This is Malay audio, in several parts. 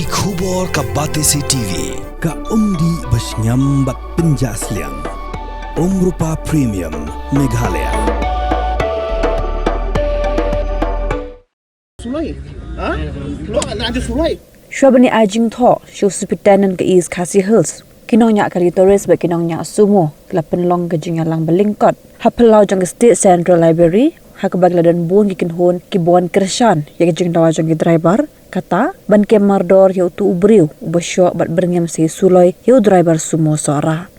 Ki khubor ka Batesi TV. Ka umdi basnyam bat penjaslian. Rupa Premium Meghalaya. Sulai, lo nak ada sulai. Syabani ajing tho, syu Superintendent ke East Khasi Hills. Kinongnya kali Torres bagi kinongnya sumo, kelapen long ke jingalang belingkot. Hapelau jang State Central Library, hak bagi ladan buang gikin hon kibuan kershan, ya jing dawa jang driver, kata ban kem mardor ya tu ubriu, ubasyo bat berngem si sulai ya driver sumo sora.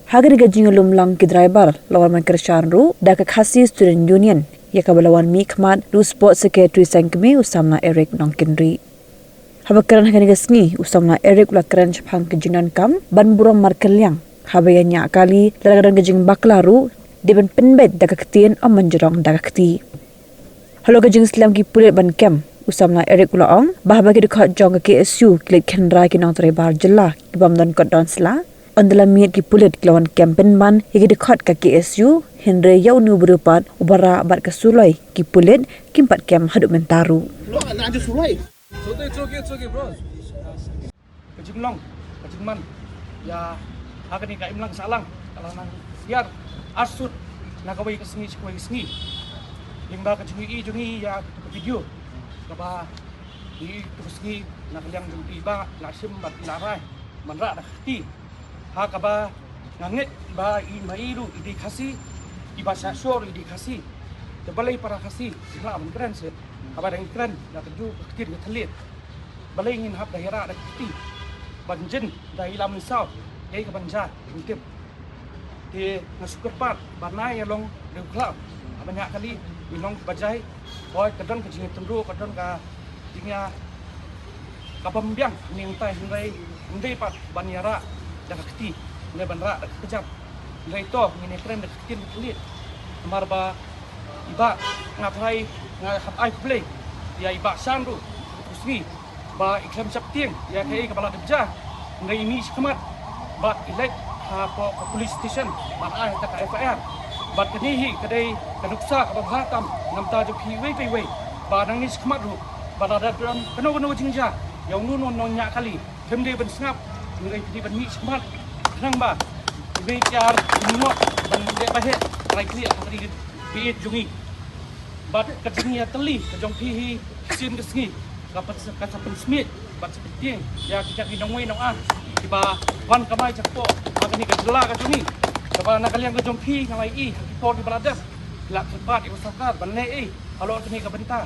Hagar gajing lumlang ki driver, lawan man kershan ru, da ke Khasi Student Union, ya kabalawan Mikmat, lu Sport Secretary Sangkemi usamna Eric Nongkinri. Habakaran hagani gasngi usamna Eric ulakaran chapang kejinan kam ban buram markelyang habayanya kali lagaran gajing baklaru diban penbet daga ketien am manjerong daga keti. Halo gajing Islam ki pulit ban kem usamna Eric ulaong bahabagi dekat jong ke KSU kilit kendra kinong terebar jelah kibam dan kot don sela ondala miet ki pulit kilawan kem penban higi dekat ke KSU Henry yau nu berupat ubara bat kesulai ki pulit kimpat kem haduk mentaru. Lo nak ada sulai. It's okay, bro. Kajing long, kajing man. Ya, akan ni kaim lang salang. Kalau nang siar, asut, nakaway kesini, sekway kesini. Yang ba kajing i jungi ya video. Kapa di kesini nakalyang jung iba lasim bat larai manra dah ti. Ha kaba ngangit ba i mairu idi kasi iba syasor idi kasi. Tebalai para kasi, sila aman keren se. Apa yang keren, dah terju kecil ke telit. Balai ingin hap daerah dah keti. Banjin dah ilam misal, yai ke banja, intip. Di nasukur part, banai yang long reuklap. Banyak kali minong bajai, boy kadang ke jingit tendru, kadang ke jingnya kapambiang, mintai hindai part banyara dah keti, hindai banra dah kejap. Hindai itu ingin keren dah kecil ke telit. Amar ba iba ngapai ngahap ai play ya iba sandu usni ba iklam sapting ya kai kepala kerja ngai ini sekemat ba ilek ha po police station ba ai ta ka FIR ba kenihi kadai kanuksa ka bahatam namta jo piwe piwe ba nang ni sekemat ru ba ada dron keno jingja yang nu nya kali kemde ben snap ngai di ben ni sekemat nang ba ibe jar nuno ban de bahe rai kli akari biit jungi bat kajingnya teli kajong pihi sin kesngi kapat kasapen smith bat seperti ya kita kinongwe nong tiba wan kamai cakpo agani kajela kajungi kaba nakaliang kajong pi ngalai i hakipor di baladam lak cepat ikosakar banle kalau kini kabenta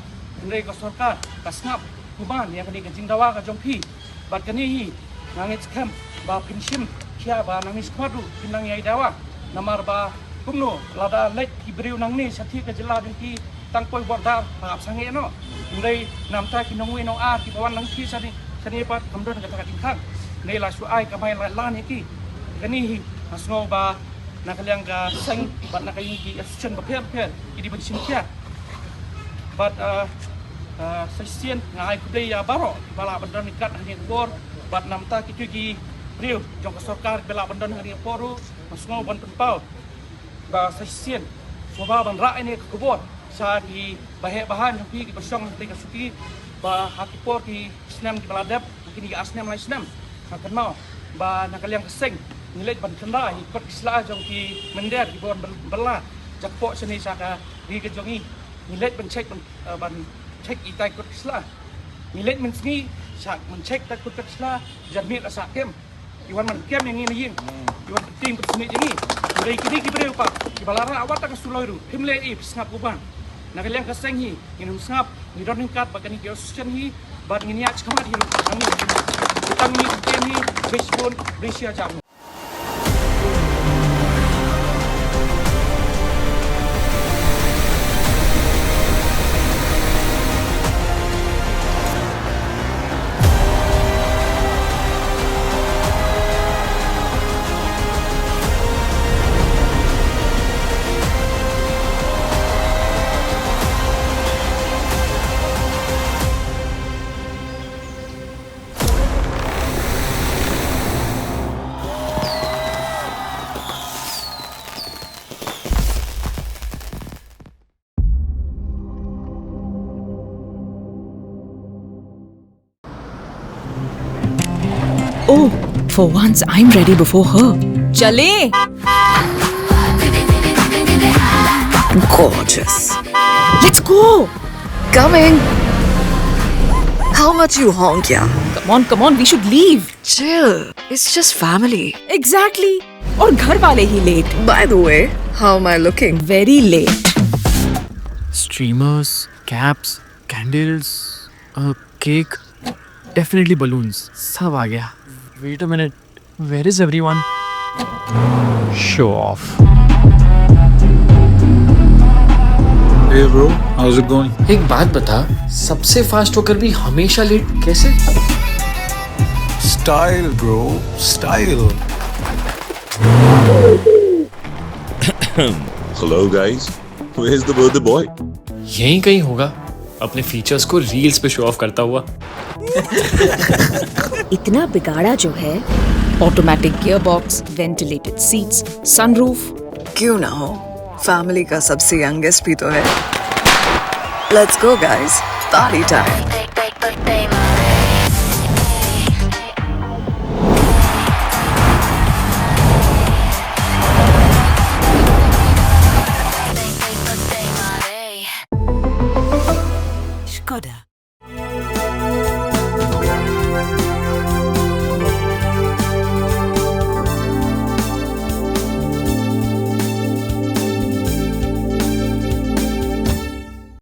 ndai kosakar kasngap kuban yang kini kajing dawa kajong pi bat kani nangit skam ba pinsim kia ba nangis kwadu pinang yai dawa namar ba kumno lada lek kibriu nang ni sati kajela dengki tangkoi bordar maaf sange no ndai namta kinongwe no ki bawan nang ki sani pat kamdon kata tingkang nei la su ai kamai la ki kani asno ba nakaliang ka sang bat nakai ki assistant ba pher idi ban sinkia bat sesien ngai kudai ya baro bala bandan ikat hani bor bat namta ki riu jong sarkar bala bandan hani poru asno ban penpau ba sesien soba ban ra ini kubur sa di bahan yang pi bersong tinggal suki ba hakipor ki snam ki baladap kini ki asnam lai snam akan mau ba nakaliang keseng nilai ban kendai ikut isla jong ki mender di bon bela jakpo seni saka di kejongi nilai ban cek itai ikut isla nilai mensni sak mencek tak ikut isla jarmit asa kem iwan man kem yang ini iwan tim perseni ini dari kini ki breu pa ki balara awat tak suloi ru himle i snap kuban nakaliang kaseng hi inum snap ni don kat bagani geostion hi bat ngini ach kamat hi kami utang ni kemi baseball Malaysia jam For once, I'm ready before her. Chale! Gorgeous. Let's go! Coming. How much you honk, yeah? Come on, we should leave. Chill. It's just family. Exactly. और घर वाले ही late. By the way, how am I looking? Very late. Streamers, caps, candles, a cake, definitely balloons. सब आ गया. Wait a minute. Where is everyone? Show off. Hey bro, how's it going? एक बात बता, सबसे फास्ट होकर भी हमेशा लेट कैसे? Style bro, style. Hello guys, where's the birthday boy? यहीं कहीं होगा, अपने फीचर्स को रील्स पे शो ऑफ करता हुआ. इतना बिगाड़ा जो है. Automatic gearbox, ventilated seats, sunroof. क्यों ना हो? Family का सबसे youngest भी तो है. Let's go guys. Party time.